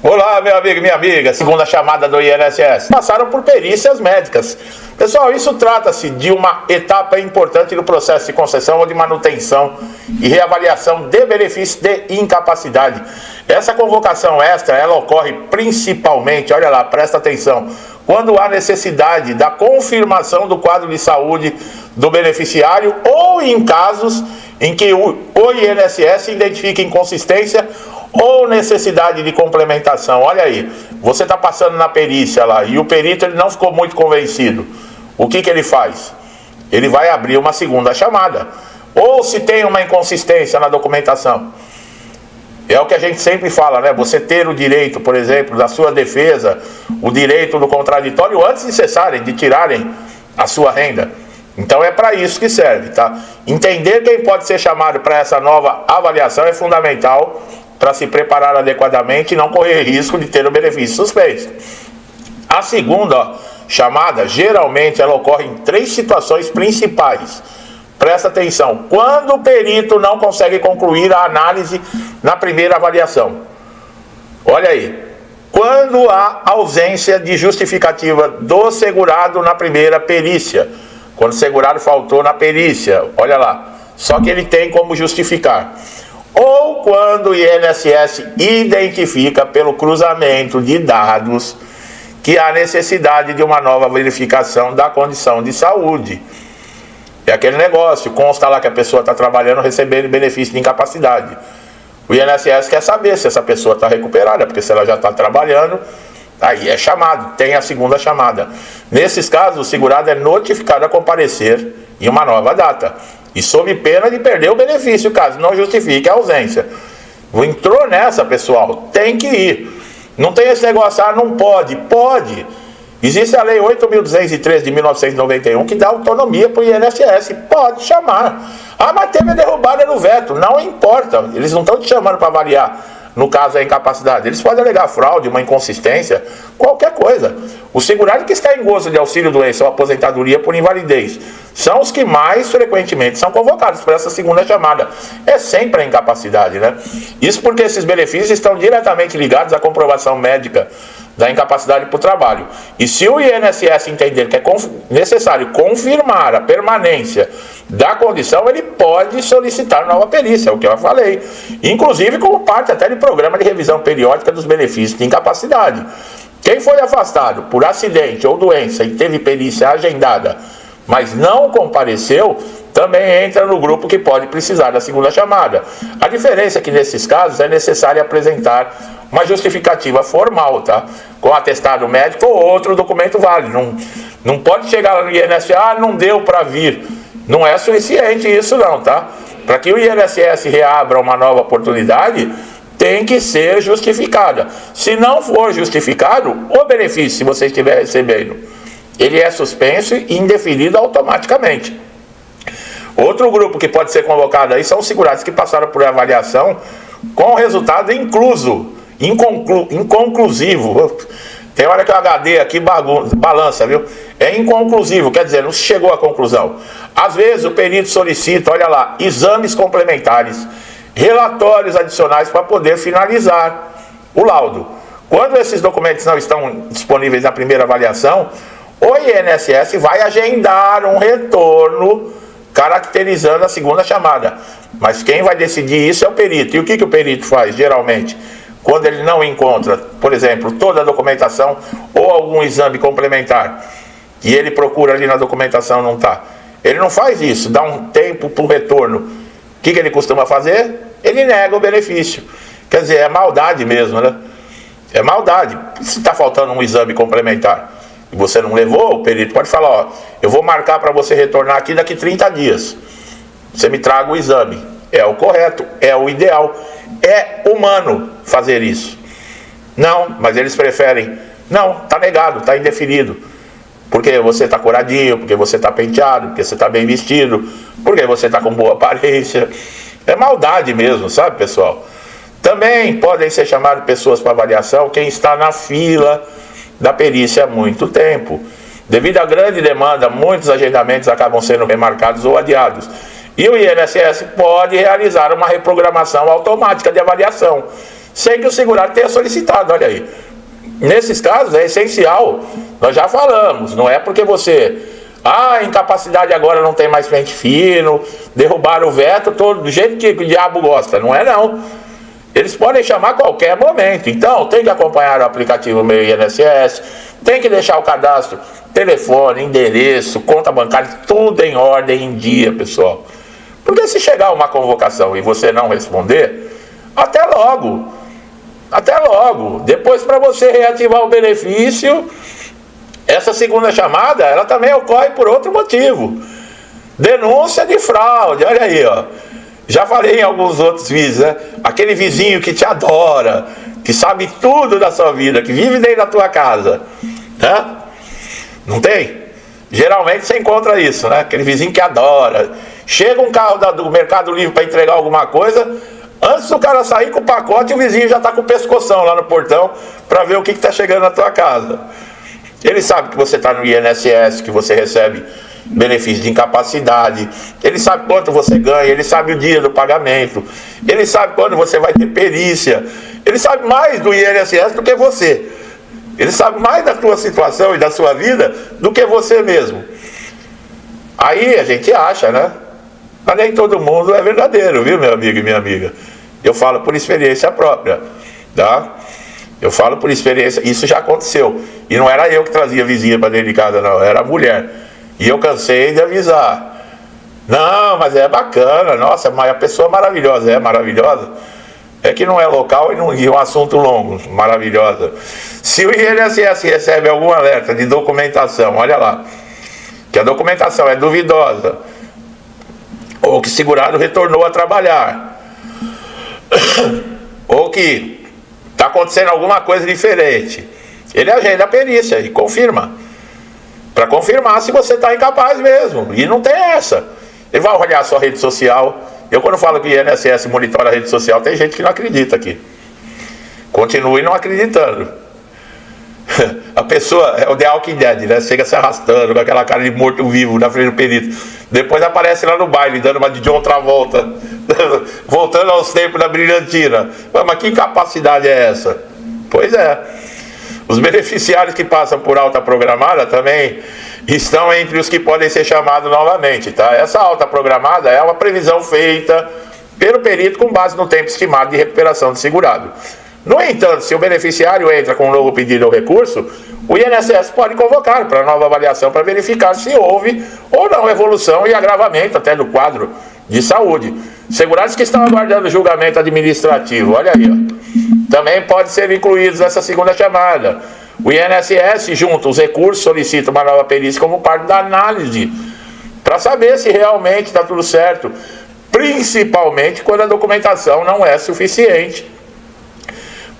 Olá, meu amigo e minha amiga, segunda chamada do INSS. Passaram por perícias médicas. Pessoal, isso trata-se de uma etapa importante do processo de concessão ou de manutenção e reavaliação de benefícios de incapacidade. Essa convocação extra, ela ocorre principalmente, olha lá, presta atenção, quando há necessidade da confirmação do quadro de saúde do beneficiário ou em casos em que o INSS identifica inconsistência ou necessidade de complementação. Olha aí, você está passando na perícia lá e o perito ele não ficou muito convencido. O que ele faz? Ele vai abrir uma segunda chamada. Ou se tem uma inconsistência na documentação. É o que a gente sempre fala, né? Você ter o direito, por exemplo, da sua defesa, o direito do contraditório antes de cessarem, de tirarem a sua renda. Então é para isso que serve, tá? Entender quem pode ser chamado para essa nova avaliação é fundamental para se preparar adequadamente e não correr risco de ter o benefício suspenso. A segunda chamada, geralmente, ela ocorre em 3 situações principais. Presta atenção. Quando o perito não consegue concluir a análise na primeira avaliação. Olha aí. Quando há ausência de justificativa do segurado na primeira perícia. Quando o segurado faltou na perícia. Olha lá. Só que ele tem como justificar. Ou quando o INSS identifica pelo cruzamento de dados que há necessidade de uma nova verificação da condição de saúde. É aquele negócio, consta lá que a pessoa está trabalhando recebendo benefício de incapacidade. O INSS quer saber se essa pessoa está recuperada, porque se ela já está trabalhando, aí é chamado, tem a segunda chamada. Nesses casos, o segurado é notificado a comparecer em uma nova data. E sob pena de perder o benefício, caso não justifique a ausência. Entrou nessa, pessoal, tem que ir. Não tem esse negócio, não pode. Pode. Existe a Lei 8.203 de 1991 que dá autonomia para o INSS. Pode chamar. Mas teve a derrubada no veto. Não importa. Eles não estão te chamando para avaliar. No caso da incapacidade, eles podem alegar fraude, uma inconsistência, qualquer coisa. O segurado que está em gozo de auxílio-doença ou aposentadoria por invalidez são os que mais frequentemente são convocados para essa segunda chamada. É sempre a incapacidade, né? Isso porque esses benefícios estão diretamente ligados à comprovação médica da incapacidade por trabalho. E se o INSS entender que é necessário confirmar a permanência da condição, ele pode solicitar nova perícia, é o que eu falei. Inclusive como parte até de programa de revisão periódica dos benefícios de incapacidade. Quem foi afastado por acidente ou doença e teve perícia agendada, mas não compareceu, também entra no grupo que pode precisar da segunda chamada. A diferença é que nesses casos é necessário apresentar uma justificativa formal, tá? Com atestado médico ou outro documento válido. Não pode chegar lá no INSS, não deu para vir. Não é suficiente isso não, tá? Para que o INSS reabra uma nova oportunidade, tem que ser justificada. Se não for justificado, o benefício, se você estiver recebendo, ele é suspenso e indeferido automaticamente. Outro grupo que pode ser convocado aí são os segurados que passaram por avaliação com resultado inconclusivo. Tem hora que o HD aqui balança, viu? É inconclusivo, quer dizer, não se chegou à conclusão. Às vezes o perito solicita, olha lá, exames complementares, relatórios adicionais para poder finalizar o laudo. Quando esses documentos não estão disponíveis na primeira avaliação, o INSS vai agendar um retorno caracterizando a segunda chamada. Mas quem vai decidir isso é o perito. E o que o perito faz, geralmente? Quando ele não encontra, por exemplo, toda a documentação ou algum exame complementar, e ele procura ali na documentação, não está. Ele não faz isso, dá um tempo para o retorno. O que ele costuma fazer? Ele nega o benefício. Quer dizer, é maldade mesmo, né? É maldade. Se está faltando um exame complementar e você não levou, o perito pode falar, ó, eu vou marcar para você retornar aqui daqui 30 dias. Você me traga o exame. É o correto, é o ideal. É humano fazer isso. Não, mas eles preferem, não, está negado, está indeferido. Porque você está curadinho, porque você está penteado, porque você está bem vestido, porque você está com boa aparência. É maldade mesmo, sabe, pessoal? Também podem ser chamadas pessoas para avaliação quem está na fila da perícia há muito tempo. Devido à grande demanda, muitos agendamentos acabam sendo remarcados ou adiados. E o INSS pode realizar uma reprogramação automática de avaliação, sem que o segurado tenha solicitado. Olha aí. Nesses casos é essencial, nós já falamos, não é porque você, incapacidade agora não tem mais pente fino, derrubaram o veto todo, do jeito que o diabo gosta, não é não. Eles podem chamar a qualquer momento, então tem que acompanhar o aplicativo Meu INSS, tem que deixar o cadastro, telefone, endereço, conta bancária, tudo em ordem, em dia, pessoal. Porque se chegar uma convocação e você não responder, até logo. Até logo. Depois, para você reativar o benefício, essa segunda chamada, ela também ocorre por outro motivo. Denúncia de fraude. Olha aí, ó. Já falei em alguns outros vídeos, né? Aquele vizinho que te adora, que sabe tudo da sua vida, que vive dentro da tua casa, né? Não tem? Geralmente você encontra isso, né? Aquele vizinho que adora. Chega um carro do Mercado Livre para entregar alguma coisa, antes do cara sair com o pacote, o vizinho já está com o pescoção lá no portão para ver o que está chegando na tua casa. Ele sabe que você está no INSS, que você recebe benefício de incapacidade, ele sabe quanto você ganha, ele sabe o dia do pagamento, ele sabe quando você vai ter perícia, ele sabe mais do INSS do que você, ele sabe mais da tua situação e da sua vida do que você mesmo. Aí a gente acha, né? Mas nem todo mundo é verdadeiro, viu, meu amigo e minha amiga? Eu falo por experiência própria, tá? Eu falo por experiência, isso já aconteceu. E não era eu que trazia a vizinha para dentro de casa, não, era a mulher. E eu cansei de avisar. Não, mas é bacana, nossa, mas a pessoa maravilhosa, é maravilhosa. É que não é local e um assunto longo, maravilhosa. Se o INSS recebe algum alerta de documentação, olha lá, que a documentação é duvidosa, ou que segurado retornou a trabalhar, ou que está acontecendo alguma coisa diferente, ele agenda a perícia e confirma, para confirmar se você está incapaz mesmo, e não tem essa. Ele vai olhar a sua rede social. Eu, quando falo que o INSS monitora a rede social, tem gente que não acredita aqui. Continue não acreditando. A pessoa é o The Walking Dead, né? Chega se arrastando com aquela cara de morto-vivo na frente do perito. Depois aparece lá no baile, dando uma de John Travolta, voltando aos tempos da brilhantina. Mas que incapacidade é essa? Pois é. Os beneficiários que passam por alta programada também estão entre os que podem ser chamados novamente, tá? Essa alta programada é uma previsão feita pelo perito com base no tempo estimado de recuperação do segurado. No entanto, se o beneficiário entra com um novo pedido ou recurso, o INSS pode convocar para nova avaliação para verificar se houve ou não evolução e agravamento até do quadro de saúde. Segurados que estão aguardando julgamento administrativo, olha aí, ó, também podem ser incluídos nessa segunda chamada. O INSS, junto aos recursos, solicita uma nova perícia como parte da análise, para saber se realmente está tudo certo, principalmente quando a documentação não é suficiente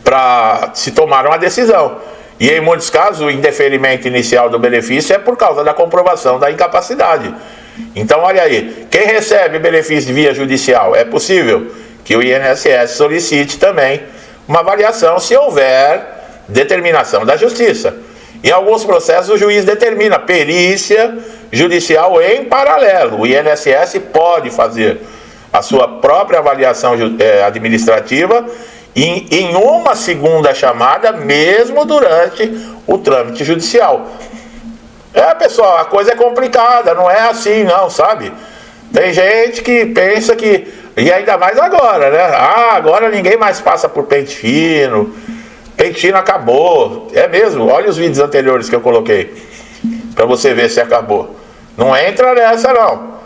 para se tomar uma decisão. E em muitos casos o indeferimento inicial do benefício é por causa da comprovação da incapacidade. Então olha aí, quem recebe benefício via judicial, é possível que o INSS solicite também uma avaliação se houver determinação da justiça. Em alguns processos o juiz determina perícia judicial em paralelo. O INSS pode fazer a sua própria avaliação administrativa em uma segunda chamada, mesmo durante o trâmite judicial. Pessoal, a coisa é complicada, não é assim não, sabe? Tem gente que pensa que, e ainda mais agora, né? Agora ninguém mais passa por pente fino acabou. É mesmo, olha os vídeos anteriores que eu coloquei, para você ver se acabou. Não entra nessa não.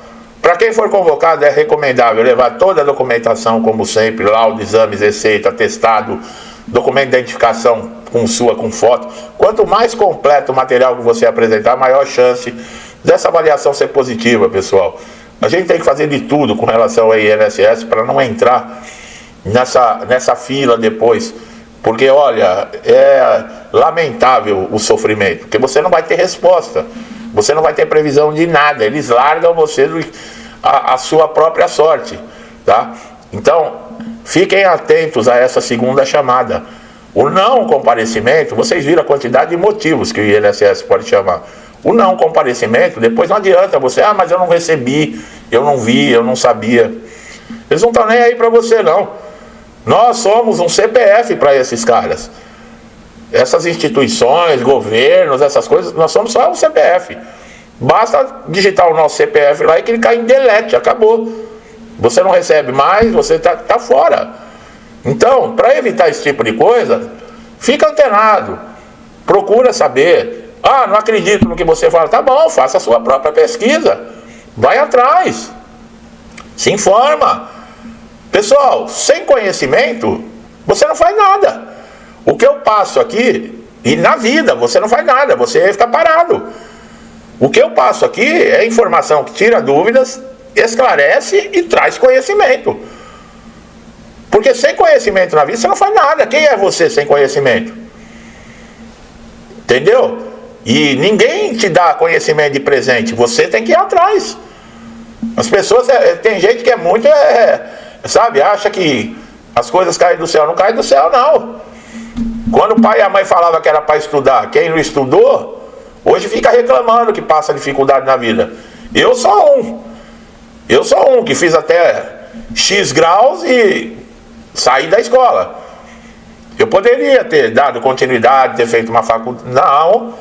Para quem for convocado, é recomendável levar toda a documentação, como sempre, laudo, exames, receita, atestado, documento de identificação com foto. Quanto mais completo o material que você apresentar, maior chance dessa avaliação ser positiva, pessoal. A gente tem que fazer de tudo com relação ao INSS para não entrar nessa fila depois. Porque, olha, é lamentável o sofrimento, porque você não vai ter resposta. Você não vai ter previsão de nada. Eles largam você a sua própria sorte, tá? Então, fiquem atentos a essa segunda chamada. O não comparecimento, vocês viram a quantidade de motivos que o INSS pode chamar. O não comparecimento, depois não adianta você, mas eu não recebi, eu não vi, eu não sabia. Eles não estão nem aí para você, não. Nós somos um CPF para esses caras. Essas instituições, governos, essas coisas, nós somos só um CPF. Basta digitar o nosso CPF lá e clicar em delete, acabou. Você não recebe mais, você tá fora. Então, para evitar esse tipo de coisa, fica antenado. Procura saber. Ah, não acredito no que você fala. Tá bom, faça a sua própria pesquisa. Vai atrás. Se informa. Pessoal, sem conhecimento, você não faz nada. O que eu passo aqui, e na vida, você não faz nada, você fica parado. O que eu passo aqui é informação que tira dúvidas, esclarece e traz conhecimento. Porque sem conhecimento na vida, você não faz nada. Quem é você sem conhecimento? Entendeu? E ninguém te dá conhecimento de presente, você tem que ir atrás. As pessoas, tem gente que é muito, sabe, acha que as coisas caem do céu. Não caem do céu, não. Quando o pai e a mãe falavam que era para estudar, quem não estudou, hoje fica reclamando que passa dificuldade na vida. Eu sou um que fiz até X graus e saí da escola. Eu poderia ter dado continuidade, ter feito uma faculdade. Não.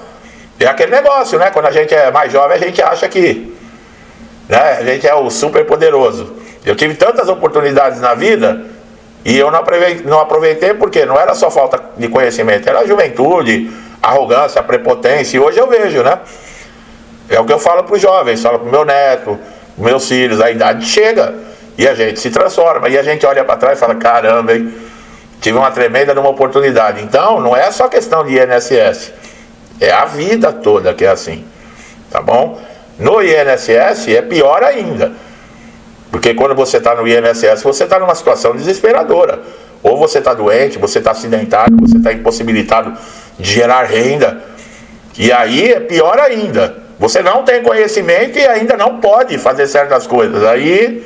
É aquele negócio, né? Quando a gente é mais jovem, a gente acha que, né, a gente é o super poderoso. Eu tive tantas oportunidades na vida e eu não aproveitei porque não era só falta de conhecimento, era juventude, arrogância, prepotência. E hoje eu vejo, né? É o que eu falo para os jovens, falo para o meu neto, para meus filhos, a idade chega e a gente se transforma. E a gente olha para trás e fala, caramba, hein? Tive uma tremenda numa oportunidade. Então, não é só questão de INSS. É a vida toda que é assim. Tá bom? No INSS é pior ainda. Porque quando você está no INSS, você está numa situação desesperadora. Ou você está doente, você está acidentado, você está impossibilitado de gerar renda. E aí é pior ainda. Você não tem conhecimento e ainda não pode fazer certas coisas. Aí,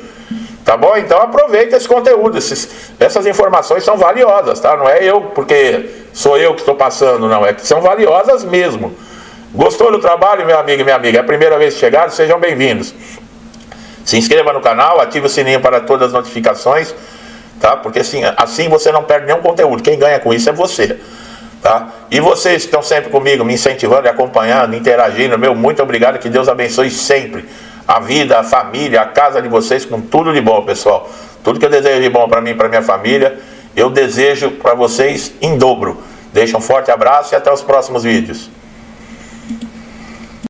tá bom? Então aproveita esse conteúdo. Essas informações são valiosas, tá? Não é eu, porque sou eu que estou passando, não. É que são valiosas mesmo. Gostou do trabalho, meu amigo e minha amiga? É a primeira vez que chegaram, sejam bem-vindos. Se inscreva no canal, ative o sininho para todas as notificações, tá? Porque assim você não perde nenhum conteúdo. Quem ganha com isso é você, tá? E vocês que estão sempre comigo, me incentivando, acompanhando, interagindo, meu, muito obrigado, que Deus abençoe sempre a vida, a família, a casa de vocês, com tudo de bom, pessoal. Tudo que eu desejo de bom para mim e para minha família, eu desejo para vocês em dobro. Deixa um forte abraço e até os próximos vídeos.